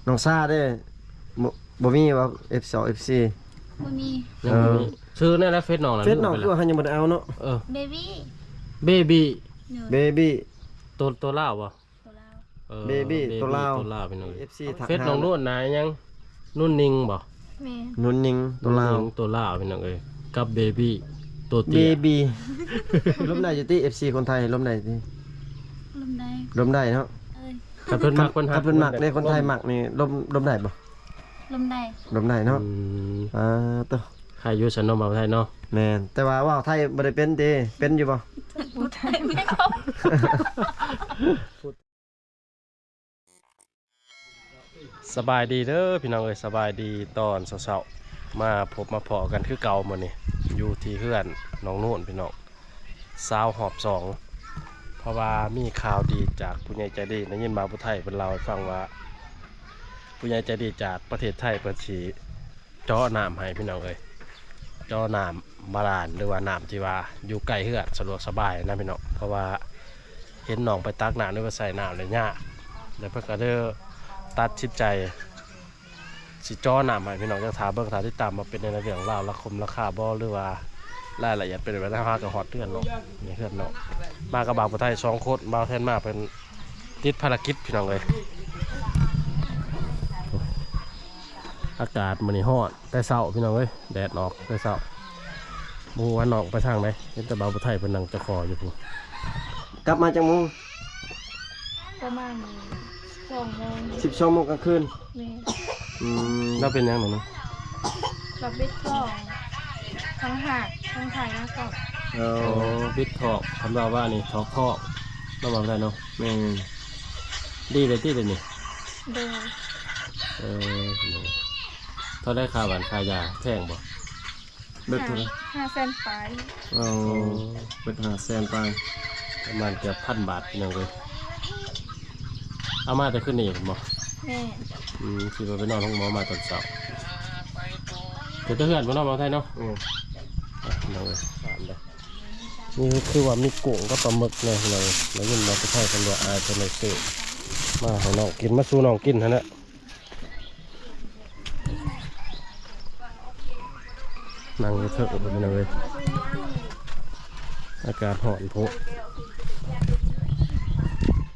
น้องซ่าเด้บ่บ่มีว่า F2 FC บ่มี ยังบ่มีชื่อนั่นแหละเฟซน้องน่ะ เฟซน้องคือว่าเฮายังบ่ได้เอาเนาะ เบบี้ เบบี้ เนย Baby ตัวลาวบ่ ตัวเรา Baby ตัวลาว ตัวลาวเป็นจังได FC ทัก เฟซน้องนู่นน่ะยังนุ่นนิงบ่ แม่ นุ่นนิงตัวลาว นุ่นนิงตัวลาวเป็นจังไดกับเบบี้ตัวเตี้ย Baby ล้มได้อยู่ติ FC คนไทยล้มได้ติ ลมได้ ล้มได้เนาะ เอ้ย ถ้าเพิ่นมักเพิ่น ถ้าเพิ่นมักเด้คนไทยมักนี่ล้มได้บ่ ลมได้ ล้มได้เนาะ ตัว ใครอยู่สันเนาะมาไทยเนาะ แม่นแต่ว่าว่าวไทยบ่ได้เป็นเด้เป็นอยู่บ่ บ่ได้ไม่เอา สบายดีเด้อพี่น้องเอ้ยสบายดีตอนเช้าๆมาพบมาเพาะกันคือเก่ามื้อนี้อยู่ที่เฮือนน้องนู่นพี่น้องหอบสองเพราะว่ามีข่าวดีจากผู้ใหญ่ใจดีได้ยินมาผู้ไทยเพิ่นเล่าให้ฟังว่าผู้ใหญ่ใจดีจากประเทศไทยเพิ่นสิเจาะน้ำให้พี่น้องเอ้ยเจาะน้ำบาดาลหรือว่าน้ำที่ว่าอยู่ใกล้เฮือนสะดวกสบายนะพี่น้องเพราะว่าเห็นน้องไปตักน้ำหรือว่าใส่น้ำเลยยากแล้วเพิ่นก็เด้อตัดสินใจสิเจาะน้ำให้พี่น้องจะถามเบิ่งถามที่ตามมาเป็นในเรื่องราวราคาบ่หรือว่ารายละเอียดเป็นไปได้ฮะกับฮอดเทือนเนาะนี่เทือนเนาะมากับบางผู้ไทย2คนบ่าวแทนมาเป็นติดภารกิจพี่น้องเลยอากาศมื้อนี้ร้อนแต่เช้าพี่น้องเอ้ยแดดออกแต่เช้าบ่ฮู้ว่าน้องไปทางไหนเห็นแต่บ่าวผู้ไทยเพิ่นนั่งตะคออยู่พุ่น กลับมาจังมุง ประมาณ2 โมง 12 โมงกลางคืน แม่ แล้วเป็นยังไงเนาะ เราบิดท้องทั้งหักทั้งถ่ายหน้ากล่อง เอ โอ้บิดทอกคำว่านี่ทอกน้องบ่าวผู้ไทยเนาะ แม่น ดีเลยที่เดี๋ยวนี้ เดิน เท่าได้ค่าหวานค่ายาแพงบ่ เบิดเท่าไหร่ 5 แสนปลาย เอาเบิด500,000ไป ประมาณเกือบ1,000 บาทพี่น้องเลยเอามาแต่ขึ้นนี่ผมบอก แม่ คิดว่าไปนอนห้องหมอมาตอนเช้าเดี๋ยวจะเฮือนไปนอนมาไทยเนาะพี่น้องเลยถามเลยนี่คือว่ามีกุ้งกับปลาหมึกเลยพี่น้องแล้วยินมาไปไทยกันว่าอายเป็นไรเสือมาให้น้องกินมาสู้น้องกินฮะเนี่ยนั่งเถอะพี่น้องเลยอากาศร้อนพุ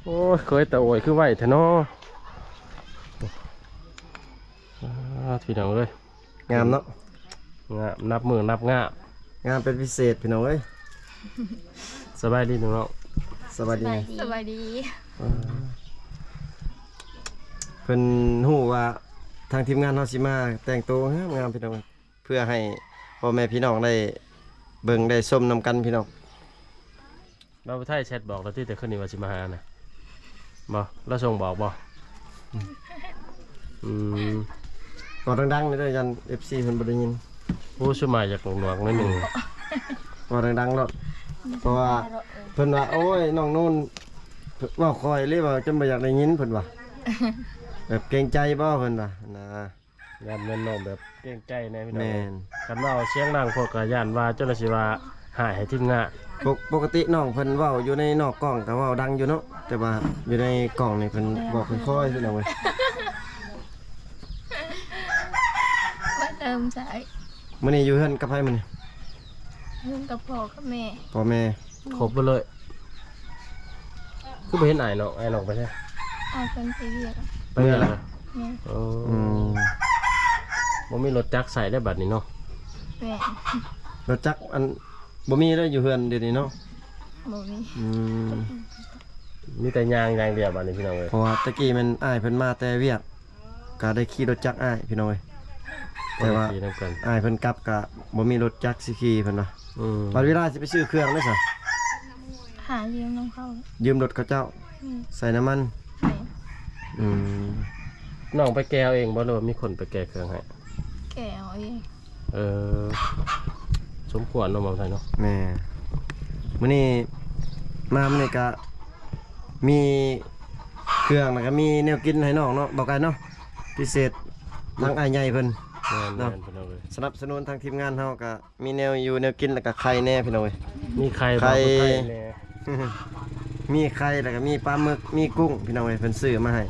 โอ้ยเคยแต่โอยคือไหวแท้เนาะพี่น้องเลย งามเนาะ งามนับมือนับงาม งามเป็นพิเศษพี่น้องเอ้ย สบายดีน้อง สวัสดี สบายดี เพิ่นฮู้ว่าทางทีมงานเฮาสิมาแต่งตัวงามๆพี่น้องเพื่อให้พ่อแม่พี่น้องได้เบิ่งได้ชมนำกันพี่น้อง เราไปไทยแชทบอกเราที่แต่ขึ้นนี่ว่าสิมาหานะบ่เราส่งบอกบ่ก็ดังๆนี่เด้อยัน FC เพิ่นบ่ได้ยิน ผู้สมัยจากหลวงๆนิดหนึ่ง ก็ดังๆเนาะเพราะว่าเพิ่นว่าโอ้ยน้องนู่นเว้าคอยเลยว่าจนบ่อยากได้ยินเพิ่นว่าแบบเกรงใจบ่เพิ่นว่านะ ยานแม่นน้องแบบเก่งใจแน่พี่น้อ แม่ ง น กันว่าเสียงดังพวกกย่านว่าเจ้าหน้าที่ว่าหายให้ทีมงาน ปกติน้องเพิ่นเว้าอยู่ในนอกกล้องก็เว้าดังอยู่เนาะแต่ว่าอยู่ในกล้องนี่เพิ่นบอกค่อยๆพี่น้องเว้ย ว่าเติมใช้ มื้อนี้อยู่เฮือนกับไผมื้อนี้ เรื่องกับพ่อกับแม่ พ่อแม่ ครบไปเลยคือไปเห็นไอ้น้องไอ้น้องไปใช่ เอาเป็นไปเรียก ไปเห็นแล้ว แม่ อืม บ่มีรถจักรใส่ได้บัดนี้เนาะ แม่ รถจักรอันบ่มีเลยอยู่เฮือนเดี๋ยวนี้เนาะ บ่มี อืม มีแต่ยางอย่างเดียวบัดนี้พี่น้องเลย เพราะว่าตะกี้มันอ้ายเพิ่นมาแต่เวียกก็ได้ขี่รถจักรอ้ายพี่น้องเอ้ยแต่ว่า ขี่นำกัน อ้ายเพิ่นกลับก็บ่มีรถจักรสิขี่เพิ่นว่าบัดเวลาสิไปซื้อเครื่องได้ซะ หาเลี้ยงน้องเขา ยืมรถเขาเจ้าใส่น้ำมัน แม่ อืม น้องไปแก้วเองบ่หรือว่ามีคนไปแก้เครื่องให้ แก่เอาเอง เออสมควรเนาะมาไทยเนาะ แม่มื้อนี้มามื้อนี้ก็มีเครื่องแล้วก็มีแนวกินให้น้องเนาะบอกกันเนาะพิเศษทางอ้ายใหญ่เพิ่น แม่น เนาะ พี่น้องเลย สนับสนุนทางทีมงานเฮาก็มีแนวอยู่แนวกินแล้วก็ไข่แน่พี่น้องเอ้ย มีใคร ใคร บอกผู้ไทยแน่ มีไข่แล้วก็มีปลาหมึกมีกุ้งพี่น้องเอ้ยเพิ่นซื้อมาให้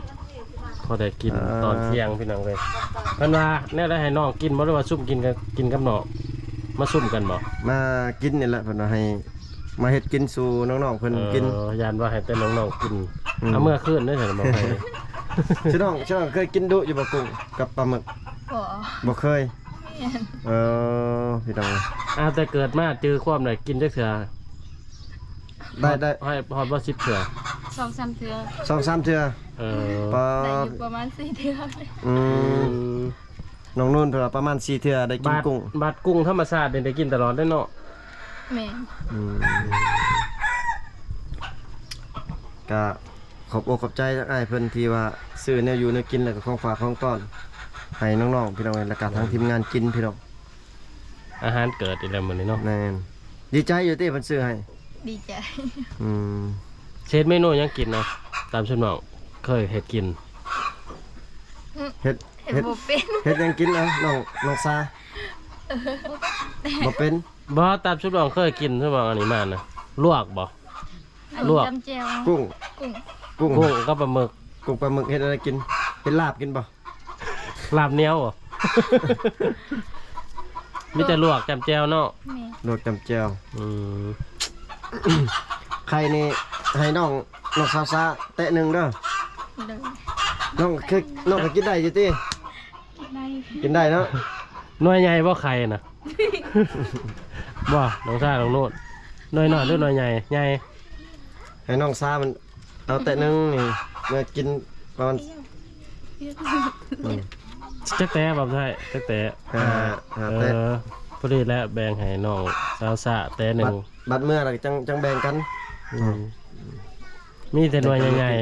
พอได้กิน อ่า ตอนเที่ยงพี่น้องเลยเพิ่นว่าแน่ได้ให้น้องกินบ่หรือว่าซุ่มกินกับน้องมาซุ่มกันบ่ มากินนี่แหละเพิ่นว่าให้มาเฮ็ดกินสู่น้องๆเพิ่นกิน ยานว่าให้แต่น้องๆกิน อืม เอาเมื่อคืนได้เห็นบ่ให้ ชื่อน้องเคยกินดุอยู่บ่กุ้งกับปลาหมึก บ่ บ่เคย แม่น พี่น้อง แต่เกิดมาเจอความได้กินจักเทื่อ ได้ ให้ฮอดบ่10เทื่อ 2-3เทื่อ 2-3เทื่อ ปลา ได้อยู่ประมาณ4เทื่อเลย อืมน้องนุ่นเพิ่นว่าประมาณ4เทื่อได้กินกุ้ง บาดกุ้งธรรมชาตินี่ได้กินตลอดได้เนาะ แม่น อืมก็ขอบอกขอบใจทั้งอ้ายเพิ่นที่ว่าซื้อแนวอยู่แนวกินแล้วก็ของฝากของต้อนให้น้องๆพี่น้องและก็ทางทีมงานกินพี่น้อง อาหารเกิดอีกแล้วมื้อนี้เนาะ แม่นดีใจอยู่ที่เพิ่นซื้อให้ ดีใจ อืม เช็ดเมนูยังกินเนาะตามชื่อน้องเคยเฮ็ดกิน เฮ็ด เห็นบ่เป็น เฮ็ดหยังกินเอาน้องซาบ่เป็น บ่ตามชื่อน้องเคยกินใช่บ่อันนี้มาน่ะลวกบ่ อัน ลวก จำแจว กุ้ง กุ้ง กุ้ง กุ้งกับปลาหมึก กุ้งปลาหมึกเฮ็ดอะไรกินเป็นลาบกินบ่ ลาบเหนียวบ่ มีแต่ลวกจำแจวเนาะ แม่ ลวกจำแจ่ว อืม ใครนี่ให้น้องสาวซาแตะหนึงเด้อ เลย น้องก็กินได้อยู่ติ ได้ กินได้เนาะ หน่วยใหญ่บ่ไข่น่ะ บ่น้องชายน้องโนดหน่วยน้อยหรือหน่วยใหญ่ใหญ่ ให้น้องซามันเอาแตะหนึงนี่เมื่อกินประมาณอืม จักแต่บ่ใช่จักแต่ ห้าแตะ พอดีแล้วแบ่งให้น้องสาวสะแต่หนึง บัดเมื่อแล้วก็จังแบ่งกัน มีแต่หน่วยใหญ่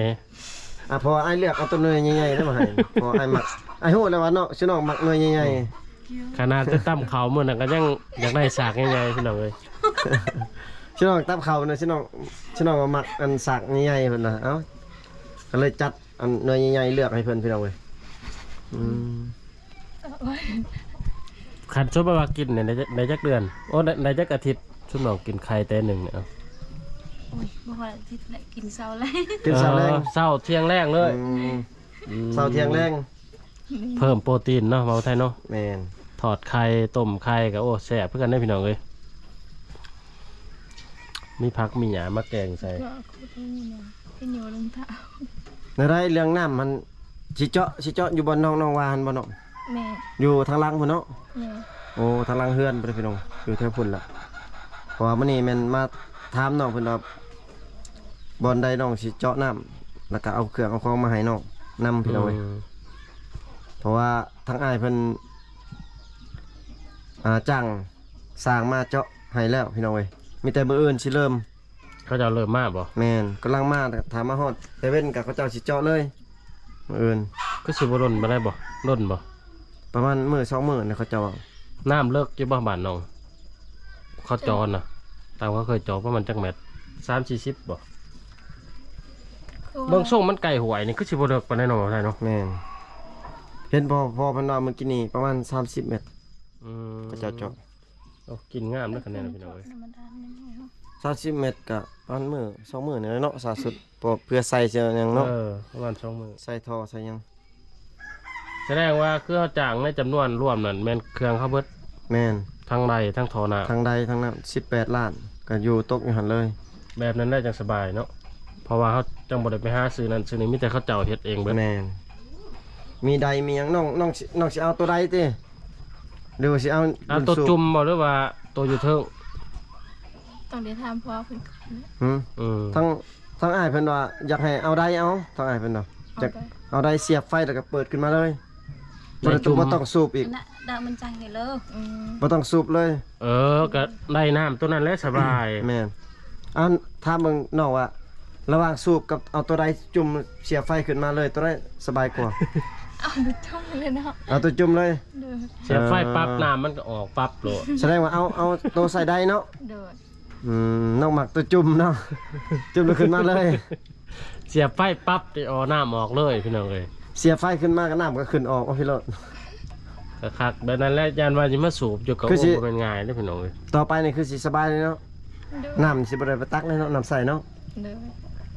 พอไอ้เลือกเอาตัวหน่วยใหญ่ๆได้มาให้พอไอ้มักไอ้ฮู้แล้วว่าเนาะชื่อน้องมักหน่วยใหญ่ ๆขนาดจะตั้มเขามื้อนั้นก็ยังอยากได้สากใหญ่ๆพี่น้องเอ้ย ๆชื่อน้องตับเขาเนาะชื่อน้องว่ามักอันสักใหญ่ๆเพิ่นน่ะเอ้าก็เลยจัดอันหน่วยใหญ่ๆเลือกให้เพิ่นพี่น้องเว้ยอืม คันชอบว่ากินเนี่ยได้จักเดือนโอ้ได้จักอาทิตย์ชุบน้องกินไข่แต่หนึ่งเนี่ยเอา โอ้ยบ่พออาทิตย์ละกินเช้าเลย กินเช้าแรง เช้าเที่ยงแรงเลย เช้าเที่ยงแรง เพิ่มโปรตีนเนาะเมาไทยเนาะ แม่น ถอดไข่ต้มไข่ก็โอ้แซ่บเพื่อกันได้พี่น้องเลยมีผักมีหยามาแกงใส่ ก็คุดนี่นะเป็นอยู่รองเท้า ในไรเรื่องน้ำมันสิเจาะอยู่บนน้องวาหันบ่เนาะ แม่ อยู่ทางหลังพุ่นเนาะ แม่ โอ้ทางหลังเฮือนบ่ได้พี่น้องอยู่แถวพุ่นล่ะเพราะว่ามื้อนี้แม่นมาถามน้องเพิ่นว่าบ่อนใดน้องสิเจาะน้ำแล้วก็เอาเครื่องเอาของมาให้น้องนำพี่น้องเว้ย เพราะว่าทั้งอ้ายเพิ่นจ้างสร้างมาเจาะให้แล้วพี่น้องเว้ยมีแต่มื้ออื่นสิเริ่ม เขาจะเริ่มมากบ่ แม่นกำลังมาถามมาฮอดแต่เว้นกับเขาเจ้าสิเจาะเลยมื้ออื่น ก็สิบ่ร่นมาได้บ่ร่นบ่ ประมาณมื้อ2มื้อเนี่ยเขาเจ้า น้ำเลิกอยู่บ่บ้านน้องเขาจอนะตามเขาเคยจอประมาณจักแมตร30-40บ่เบิ่งส่งมันไก่หวยนี่คือสิบ่เลิกปานใดเนาะไทยเนาะ แม่นเห็นพอเพิ่นว่าเมื่อกี้นี่ประมาณ30 เมตร อืม เขาเจ้าเจาะ โอ้กินงามเด้อคะแนนนะพี่น้องเอ้ย ธรรมดานี่เนาะ 30 เมตรก็ประมาณมื้อ2มื้อนี่แหละเนาะสาสุดเพราะเพื่อใส่เสียหยังเนาะ ประมาณ2มื้อ ใส่ท่อใส่หยัง แสดงว่าเครื่องจ้างในจำนวนรวมนั่นแม่นเครื่องเขาเบิด แม่น ทั้งใดทั้งทอนา ทางใดทางนั้น18 ล้านก็อยู่ตกอยู่หั่นเลย แบบนั้นได้จังสบายเนาะเพราะว่าเขาจังบ่ได้ไปหาซื้อนั่นซื้อนี่มีแต่เขาเจ้าเฮ็ดเองเบิด แม่นมีใดมีหยังน้องสิเอาตัวใดติหรือว่าสิเอา เอาตัวจุ่มบ่หรือว่าตัวอยู่เทิง ต้องได้ถามพ่อเพิ่นก่อนนะ หืม อืม ทั้งอ้ายเพิ่นว่าอยากให้เอาใดเอาทั้งอ้ายเพิ่นว่า เอา จะ ไป เอาใดเสียบไฟแล้วก็เปิดขึ้นมาเลยบ่ต้องสูบอีก น่ะดามันจังให้เลิกบ่ต้องสูบเลย ก็ได้น้ำตัวนั้นแหละสบาย แม่นเอาถามเบิ่งน้องว่าระหว่างสูบกับเอาตัวใดจุ่มเสียบไฟขึ้นมาเลยตัวใดสบายกว่า เอาดูช่องเลยเนาะ เอาตัวจุ่มเลย เด้อ เสียบไฟปั๊บน้ำมันก็ออกปั๊บโลด แสดงว่าเอาตัวใส่ได้เนาะ เด้อ น้องหมักตัวจุ่มเนาะ จุ่มแล้วขึ้นมาเลย เสียบไฟปั๊บได้ออกน้ำออกเลยพี่น้องเอ้ย เสียบไฟขึ้นมาก็น้ำก็ขึ้นออกเอาพี่รถ คักๆแบบนั้นแหละยานว่าสิมาสูบอยู่กับ คือ โอ้ สิ บ่เป็นง่ายเด้อพี่น้องเอ้ย ต่อไปนี่คือสิสบายเลยเนาะ เด้อ น้ำสิบ่ได้ไปตักเลยเนาะน้ำใส่เนาะ เด้อ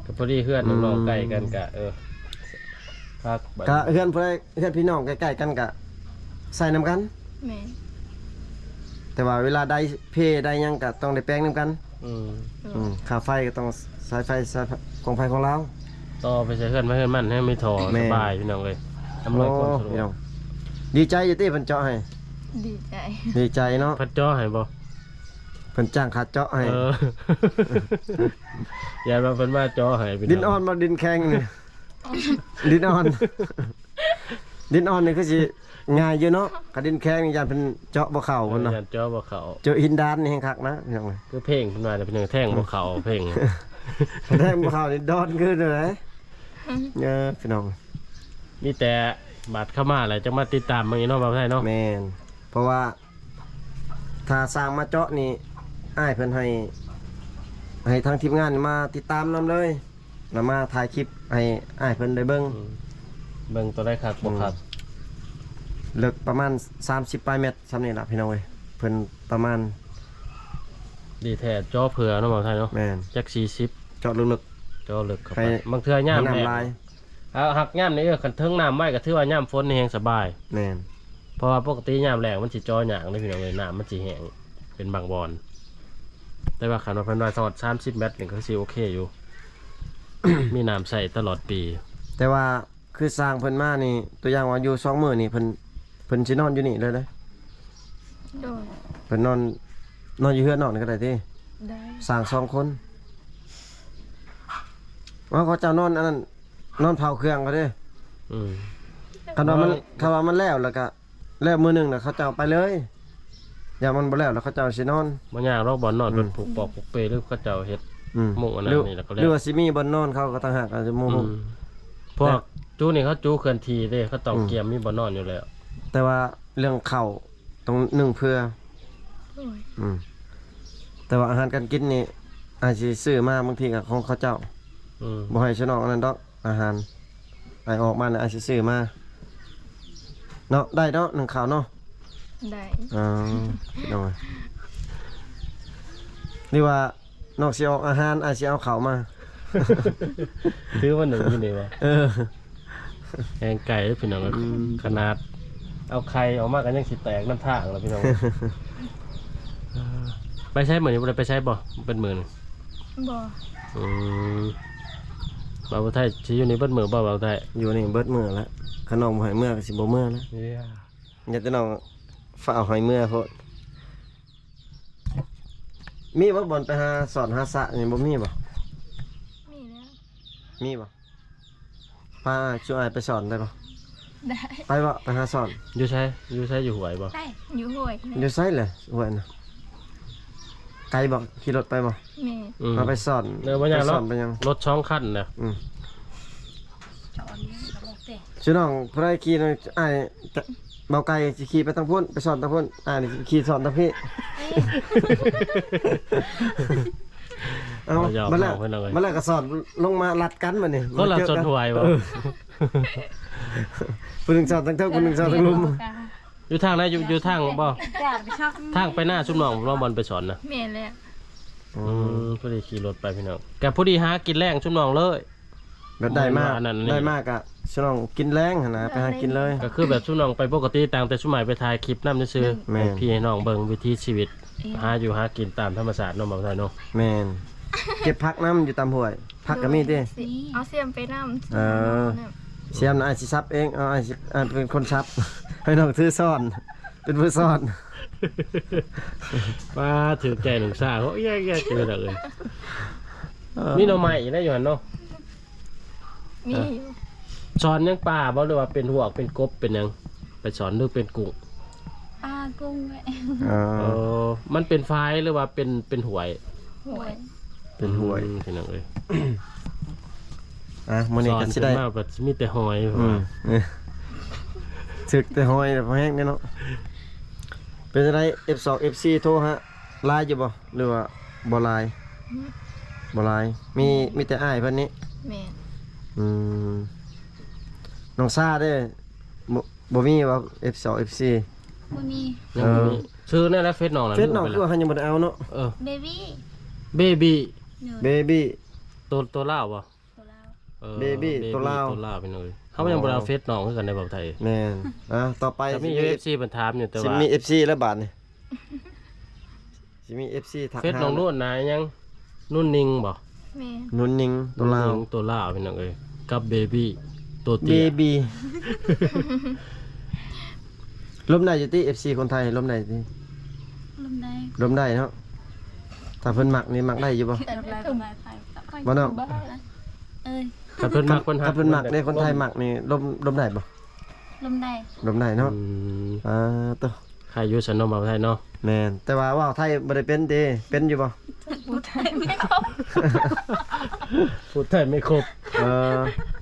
ก็พอดีเพื่อนน้องๆใกล้กันก็พ คักบัด กะเฮือนผู้ใดเฮือนพี่น้องใกล้ๆกันกะใส่นํกัน แม่ แต่ว่าเวลาได้เพได้หยังกะต้องได้แปลงนํกัน อืม ค่าไฟก็ต้องสายไฟสายของไฟของเรา ต่อไปใช้เฮือนมันให้ไม่ถอ แม่ สบายพี่น้องเอ้ยอำนวยความสะดว พี่น้ ก องดีใจอยู่ติเพิ่นเจาะให้ ดีใจ ดีใจเนาะ พัดจ้อให้บ่ เพิ่นจ้างค่าเจาะให้ เออ อย่ามาเพิ่นว่าจ้อให้พี่น้อง ดินอ่อนบ่ดินแข็งนี่ ดินอ่อน ดินอ่อนนี่คือสิง่ายอยู่เนาะกะดินแข็งนี่ยานเพิ่นเจาะบ่เข้าเพิ่นเนาะ อย่าจ้อบ่เข้า เจาะหินดานนี่แฮงคักนะพี่น้องเอ้ย คือเพลงเพิ่นว่าแต่เพิ่นยังแท่งบ่เข้าเพลง แทงบ่เข้านี่ดอนคือเด้อพี่น้อง มีแต่บัตรเข้ามาแหละจะมาติดตามมึงอีกเนาะบ่าวไทยเนาะ แม่นเพราะว่าถ้าสร้างมาเจาะนี่อ้ายเพิ่นให้ทางทีมงานมาติดตามนํเลยแล้วมาถ่ายคลิปให้อ้ายเพิ่นได้เบิ่ง เบิ่งตัวได้คักบ่คัก ลึกประมาณ30ปลายเมตรซ้ำนี่ล่ะพี่น้องเอ้ยเพิ่นประมาณ ดีแท้จ้อเผื่อเนาะบ่าวไทยเนาะ แม่น จัก40 เจาะลึก จ้อลึกเข้า ไป ไปบางเทื่อย่าม น้ำ แห้ง ลาย เอาหักย่ามนี่คันเทิงน้ำไว้ก็ถือว่าย่ามฝนนี่แฮงสบาย แม่น เพราะว่าปกติย่ามแรงมันสิจ้อหยางเด้พี่น้องเอ้ยน้ำมันสิแห้งเป็นบางบอนแต่ว่าคันว่าเพิ่นว่าสอด30 เมตรนี่ก็สิโอเคอยู่ มีน้ำใส่ตลอดปี แต่ว่าคือสร้างเพิ่นมานี่ตัวอย่างว่าอยู่2มื้อนี่เพิ่นสินอนอยู่นี่เลยเด้อ โดย เพิ่นนอนอยู่เฮือนนอกนี่ก็ได้ติ ได้ สร้าง2คนว่าเขาเจ้านอนอันนั้นนอนเผาเครื่องก็เด้ อืม คันว่ามันแล้วแล้วก็แล้วมื้อหนึงน่ะเขาเจ้าไปเลยอย่ามันบ่แล้วแล้วเขาเจ้าสินอน บ่ยากหรอกบ่นอนเพิ่นผูกปอกผูกเปหรือเขาเจ้าเฮ็ด หมู่อันนั้น หรือ นี่แล้วก็แล้ว หรือว่าสิมีบ่นอนเขาก็ต่างหากอาจจะโมโห พวกจูนี่เขาจูเคลื่อนที่เด้เขาต้องเกียมมีบ่นอนอยู่แล้ว แต่ว่าเรื่องข้าวต้องนึ่งเพื่อ โดย แต่ว่าอาหารการกินนี่อาจสิซื้อมาบางทีก็ของเขาเจ้า อืม บ่ให้ชนอกอันนั้นดอกอาหารไอออกมาเนี่ยอาจสิซื้อมาเนาะได้เนาะนึ่งข้าวเนาะ ได้ อ๋อน้อยนี่ว่านอกสิออกอาหารอาจสิเอาข้าวมา ถือว่าหนึ่งอยู่นี่วะ เออ แกงไก่เด้อพี่น้องขนาด เอาไข่ออกมากันยังสิแตกน้ำทางแล้วพี่น้อง ไปใช้เหมือนบ่ได้ไปใช้บ่เป็นมื้อนึง บ่ อืมบ่าวไทยสิอยู่นี่เบิดมื้อบ่บ่าวไทย อยู่นี่เบิดมื้อแล้วขนมหอยเมื่อก็สิบ่เมื่อแล้ว เนี่ย อยากจะน้องฝ้าหอยเมื่อโพดมีบ่บ่อนไปหาสอนหาสระนี่บ่มีบ่ มีแล้ว มีบ่พาช่วยไปสอนได้บ่ ได้ ไปบ่ไปหาสอน อยู่ใช้อยู่หวยบ่ ได้อยู่ห้วย อยู่ไสเลยหวยน่ะไกลบ่ขี่รถไปบ่ แม่ อืม มาไปสอน เออบ่ยาก ไป หร ส อ อก นไปยัง รถช่องคันน่ะ จอนนี้ก็บอกแต่ ชื่อน้องผู้ใดขี่น่ะอ้ายจะเบาไกลสิขี่ไปทางพุ่นไปสอนทางพุ่นอ้ายนี่ขี่สอนทางพี่เอา เอาหยอก มาแล้ว เอาเพิ่นเอาไว้ มาแล้วก็สอนลงมาลัดกันบัดนี้ คนละ มาเจอ ชน กั หวยบ่ ผู้หนึงสอนทางเทิงผู้หนึงสอนทางลุม อยู่ทางไหนอยู่ทางบ่ จ้าไปชอบ ทางไปหน้าชุมน้องเราบอลไปสอนนะ แม่แล้ว พอดีขี่รถไปพี่น้องแกพอดีหากินแรงชุมน้องเลย แบบได้มาก อันนั้นนี่ ได้มากอะฉลองกินแรงหั่นนะไปหากินเลย ก็คือแบบชุมน้องไปปกติต่างแต่ชุมใหม่ไปถ่ายคลิปนำซื่อๆ แม่น ให้พี่ให้น้องเบิ่งวิถีชีวิตหาอยู่หากินตามธรรมชาติเนาะบ่าวไทยเนาะ แมนเก็บผักน้ำอยู่ตามห้วยผักก็มีติ เอาเสียมไปน้ำ เออ เสียมน่ะอาจสิซับเองเอาอาจสิเป็นคนซับ ให้น้องถือซ่อน เป็นผู้ซ่อน ป้าถือใจหนึ่งซ่าเขาแยกๆเจอเลยมีหน่อไม้อีกได้อยู่หั่นเนาะ มีอยู่ สอนยังป่าบ่หรือว่าเป็นหวกเป็นกบเป็นหยังไปสอนหรือเป็นกุ้ง ปลากุ้งไว้ เอ เอ อ อมันเป็นไฟหรือว่าเป็นหวย หวย เป็นห้วย พี่น้องเอ้ย อ่ะมื้อนี้ก็สิได้ สอนขึ้นมาแบบมีแต่หอย อืมสึกแต่ห้อยพอแห้งแน่เนาะเป็นจังได F2 FC โทรฮะไลน์อยู่บ่หรือว่าบ่ไลน์บ่ไลน์มีแต่อ้ายเพิ่นนี้ แม่ อืมน้องซ่าเด้บ่มีว่า F2 FC บ่มี ยังบ่มีชื่อนั่นแหละเฟซน้องน่ะ เฟซน้อง ลืม คือ ไป ว่า แล้ว หันยังบ่ได้เอาเนาะ เออ เบบี้ เบบี้ Baby ตัวลาวบ่ ตัวเรา เออ Baby ตัวลาว ตัวลาวพี่น้องเอ้ย เขายังบ่ได้เอาเฟซน้องคือกันในบอกไทย แม่นต่อไป จะมี UFC เพิ่นถามอยู่แต่ สิ ว่า มี FC แล้วบาดนี่สิมี FC ทัก เฟซน้องนุ่นนะยังนุ่นนิงบ่ แม่ นุ่นนิงตัวลาว นุ่นนิงตัวลาวพี่น้องเอ้ยกับเบบี้ตัว เบ เตี้ย บีล้มได้อยู่ที่ FC คนไทยล้มได้ติ ลมได้ ล้มได้เนาะถ้าเพิ่นมักนี่มักได้อยู่บ่ แต่ลมได้ไทย บ่น้อง เอ้ย ถ้าเพิ่นมักเพิ่น ถ้าเพิ่นมักได้คนไทยมักนี่ล้มได้บ่ ลมได้ ล้มได้เนาะ อืม ตัว ใครอยู่สันเนาะบ่าวไทยเนาะ แม่นแต่ว่าว่าวไทยบ่ได้เป็นเด้เป็นอยู่บ่ พูดไทยไม่ครบ พูดไทยไม่ครบ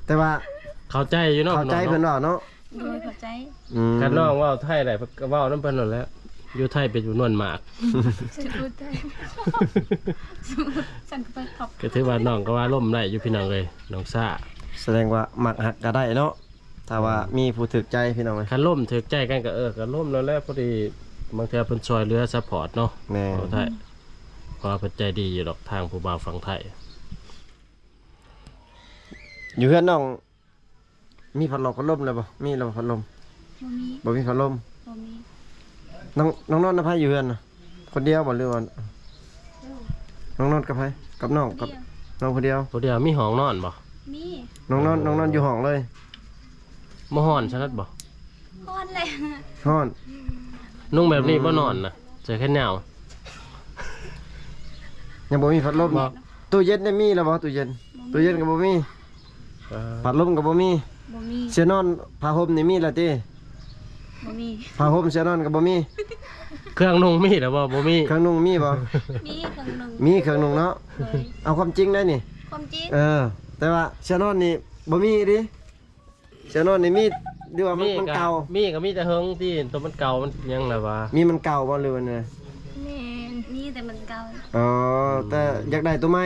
แต่ว่า เข้าใจอยู่เนาะ เข้าใจเพิ่นว่าเนาะ โดยเข้าใจ กันน้องเว้าไทยได้ก็เว้านำเพิ่นนั่นแหละอยู่ไทยเป็นอยู่นวลมาก ฉันพูดไทยฉันก็ไปขอบ ก็ถือว่าน้องก็ว่าล่มได้อยู่พี่น้องเอ้ยน้องซ่า แสดงว่ามักหักก็ได้เนาะถ้าว่ามีผู้ถึกใจพี่น้องเอ้ย คันล่มถึกใจกันก็ก็ล่มแล้วแหละพอดีบางเทื่อเพิ่นช่วยเหลือซัพพอร์ตเนาะ แม่ บ่าวไทยก็เพิ่นใจดีอยู่ดอกทางผู้บ่าวฝั่งไทย อยู่เฮือนน้องมีพัดลมแล้วบ่มีแล้วบ่พัดลม บ่มี บ่มีพัดลม บ่มี น้องนอนกับไผอยู่เฮือนน่ะคนเดียวบ่หรือว่าน้องนอนกับไผกับน้องกับน้องคนเดียว ผู้เดียวมีห้องนอนบ่ มี น้องนอนอยู่ห้องเลย บ่ฮ้อนซะนัดบ่ ฮอนเลย ฮ้อน นุ่งแบบนี้บ่นอนน่ะใส่แค่แนว ยังบ่มีพัดลม บ่ ตู้เย็นได้มีแล้วบ่ตู้เย็นก็บ่มีพัดลมก็บ่มี บ่มี เสื้อนอนผ้าห่มนี่มีแล้วติ บ่มี ผ้าห่มเสื้อนอนก็บ่มี เครื่องนุ่งมีแล้วบ่มี เครื่องนุ่งมีบ่ มีเครื่องหนึง มีเครื่องนุ่งเนาะ เลย เอาความจริงได้นี่ ความจริง แต่ว่าเสื้อนอนนี่บ่มีดิเสื้อนอนนี่มีดีว่ามันเก่า มีก็มีแต่เฮิงที่ตัวมันเก่ามันยังล่ะว่า มีมันเก่าบ่หรือว่าไง แม่นี่แต่มันเก่า อ๋อแต่อยากได้ตัวใหม่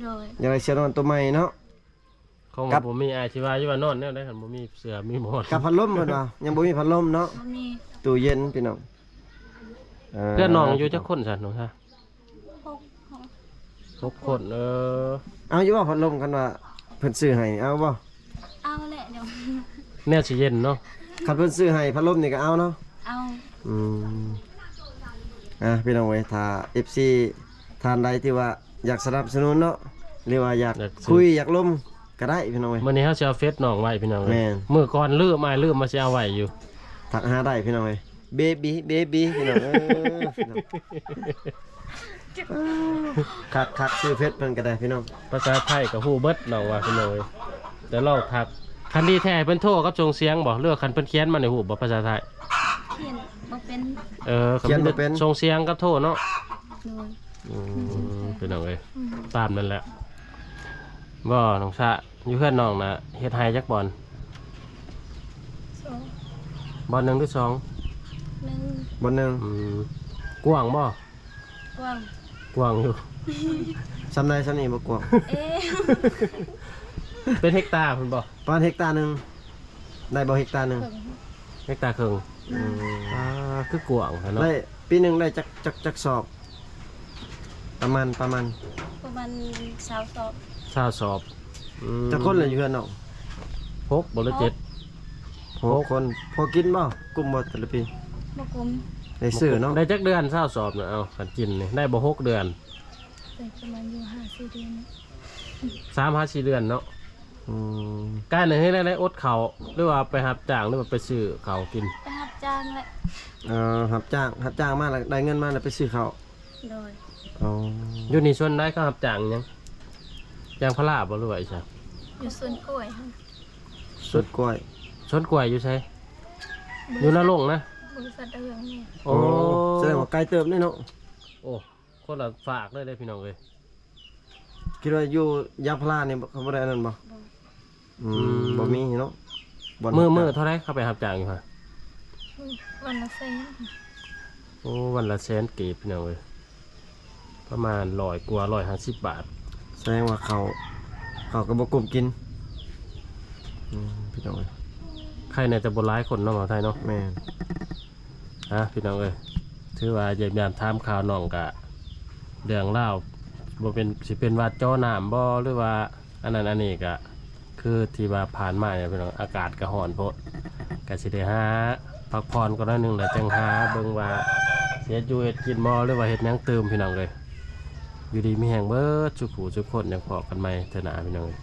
โดย อยากได้เสื้อนอนตัวใหม่เนาะ ของ ครับ บ่มีอายสิว่าอยู่ว่านอนแนวใดคันบ่มีเสื้อมีหมอน กับพัดลมเพิ่นว่ายังบ่มีพัดลมเนาะ บ่มี ตู้เย็นพี่น้อง เพื่อนน้องอยู่จักคนซั่นน้องฮะ หกหก 6คนเอาอยู่ว่าพัดลมกันว่าเพิ่นซื้อให้เอาบ่ เอาแหละเดี๋ยว แนวสิเย็นเนาะ คันเพิ่นซื้อให้พัดลมนี่ก็เอาเนาะ เอา อืมพี่น้องเว้ยถ้า FC ท่านใดที่ว่าอยากสนับสนุนเนาะหรือว่าอยากคุยอยากล้มก็ได้พี่น้องเว้ย มื้อนี้เฮาสิเอาเฟซน้องไว้พี่น้อง แม่น มื้อก่อนลืมอ้ายลืมมาสิเอาไว้อยู่ ทักหาได้พี่น้องเว้ยเบบี้พี่น้องพี่น้องคักชื่อเพชรเพิ่นก็ได้พี่น้อง ภาษาไทยก็ฮู้เบิดน้องว่าพี่น้องเอ้ยแต่เราทักคันดีแท้เพิ่นโทรกับส่งเสียงบ่หรือว่าคันเพิ่นเขียนมาในฮู้บ่ภาษาไทย เขียนบ่เป็น เขียนบ่เป็น ส่งเสียงกับโทรเนาะ โดย พี่น้องเอ้ยตามนั่นแหละบ่น้องชะอยู่เพื่อนน้องนะเฮ็ดไฮจักบอล สอง บอลหนึ่งหรือสอง หนึ่ง บนหนึง กว้างบ่ กว้าง กว้างอยู่ ซ้ำใดซ้ำนี้บ่กว้าง เอ๊ะ เป็นเฮกตาร์เพิ่นบ่ ประมาณเฮกตาร์หนึงได้บ่เฮกตาร์หนึง เฮกตาร์ครึ่งคือกว้างเนาะ ได้ปีหนึงได้จักสอบประมาณ ประมาณ20สอบ ชาวสอบ จักคนเลยอยู่เฮือนน้อง 6บ่หรือ7 6คนพอกินบ่กลุ่มบ่แต่ละปี บ่กุม ได้ซื้อเนาะ ได้จักเดือนชาวสอบน่ะเอาคันกินนี่ได้บ่6เดือน แต่ประมาณอยู่5-4เดือน 3-4เดือนเนาะ อืม การหนึงให้ได้อดข้าวหรือว่าไปรับจ้างหรือว่าไปซื้อข้าวกิน ไปรับจ้างแหละ รับจ้างมาแล้วได้เงินมาแล้วไปซื้อข้าว โดย อ๋อ อยู่นี่ส่วนได้ก็รับจ้างหยังจ้างพลาบ่หรือว่าอีจ้ะ อยู่สวนกล้วยค่ะ สุดกล้วย ชนกล้วยอยู่ไสอยู่นรงค์นะ บริษัทเรืองเนี่ย โอ้ แสดงว่าไกลเติบนี่เนาะ โอ้คนละฝากเลยพี่น้องเลย คิดว่าอยู่ยาพลานี่เขาบ่ได้อันนั้นบ่บ่มีเนาะบ่ มือเท่าไรเข้าไปรับจ้างอยู่ฮะ วันละแสน โอ้วันละ100,000กีบพี่น้องเลยประมาณ100 กว่า150 บาท แสดงว่าเขาก็บ่กลุ่มกินพี่น้องเอ้ย ใครในจะบนร้ายคนเน้องหมอไทยเนาะ แม่น พี่น้องเลยถือว่าเยี่ยมยามถามข่าวน้องกะเรื่องเล่าวบ่เป็นสิเป็นว่าจ้อน้ำบ่หรือว่าอันนั้นอันนี้กะคือ คือที่ว่าผ่านมาเนี่ยพี่น้องอากาศก็ร้อนโพดก็สิได้หาพักผ่อนก็น้อยหนึงแล้วจังหาเบิ่งว่าสิเฮ็ดอยู่เฮ็ดกินบ่หรือว่าเฮ็ดหยังเติมพี่น้องเลยอยู่ดีมีแฮงเบิดสุขุทุกคนยังพอกันใหม่เถอะนะพี่น้องเอ้ย